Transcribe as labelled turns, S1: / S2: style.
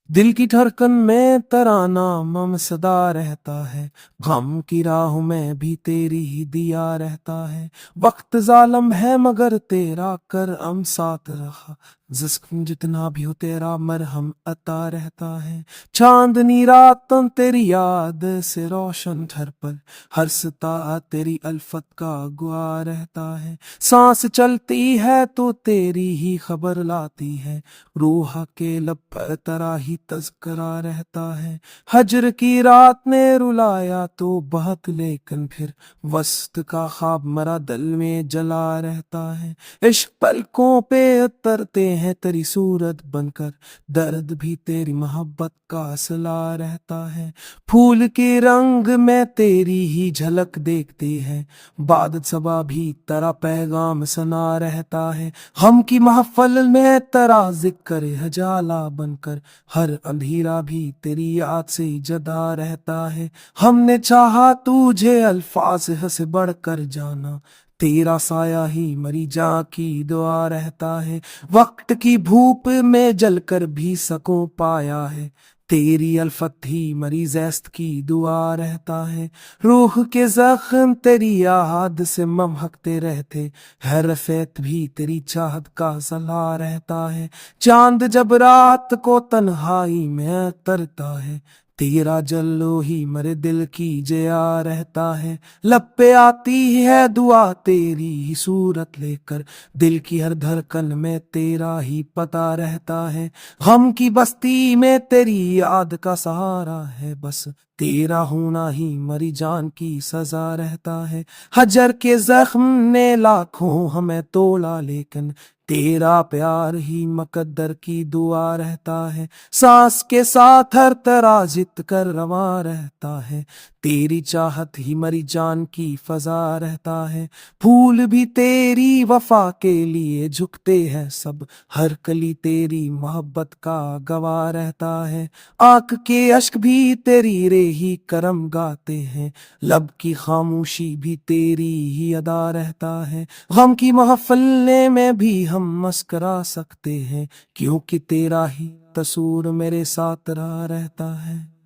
S1: دل کی دھڑکن میں ترانہ مم صدا رہتا ہے، غم کی راہوں میں بھی تیری ہی دیا رہتا ہے۔ وقت ظالم ہے مگر تیرا کرم ساتھ رہا، جسم جتنا بھی ہو تیرا مرہم عطا رہتا ہے۔ چاندنی راتوں تیری یاد سے روشن گھر پر، ہر ستارہ تیری الفت کا گواہ رہتا ہے۔ سانس چلتی ہے تو تیری ہی خبر لاتی ہے، روح کے لب پر ترا ہی تذکرہ رہتا ہے۔ ہجر کی رات نے رلایا تو بہت، لیکن پھر وسط کا خواب مرا دل میں جلا رہتا ہے۔ عشق پلکوں پہ اترتے ہیں تیری صورت بن کر، درد بھی تیری محبت کا سلا رہتا ہے۔ پھول کے رنگ میں تیری ہی جھلک دیکھتے ہیں، بعد صبا بھی تیرا پیغام سنا رہتا ہے۔ غم کی محفل میں تیرا ذکر ہے جالا بن کر، ہر اندھیرا بھی تیری یاد سے جدا رہتا ہے۔ ہم نے چاہا تجھے الفاظ سے بڑھ کر جانا، تیرا سایہ ہی مری جاں کی دعا رہتا ہے۔ وقت کی دھوپ میں جل کر بھی سکون پایا ہے، تیری الفت ہی مری زیست کی دعا رہتا ہے۔ روح کے زخم تیری یاد سے ممحکتے رہتے، ہر رفیت بھی تیری چاہت کا صلاح رہتا ہے۔ چاند جب رات کو تنہائی میں ترتا ہے، تیرا جلو ہی مرے دل کی جیا رہتا ہے۔ لب پہ آتی ہے دعا تیری ہی صورت لے کر، دل کی ہر دھڑکن میں تیرا ہی پتہ رہتا ہے۔ غم کی بستی میں تیری یاد کا سہارا ہے، بس تیرا ہونا ہی مری جان کی سزا رہتا ہے۔ ہجر کے زخم نے لاکھوں ہمیں تولا، لیکن تیرا پیار ہی مقدر کی دعا رہتا ہے۔ سانس کے ساتھ ہر طرح جت کر رواں رہتا ہے، تیری چاہت ہی مری جان کی فضا رہتا ہے۔ پھول بھی تیری وفا کے لیے جھکتے ہیں سب، ہر کلی تیری محبت کا گواہ رہتا ہے۔ آنکھ کے اشک بھی تیری ریحی کرم گاتے ہیں، لب کی خاموشی بھی تیری ہی ادا رہتا ہے۔ غم کی محفل میں بھی ہم مسکرا سکتے ہیں، کیونکہ تیرا ہی تصور میرے ساتھ رہتا ہے۔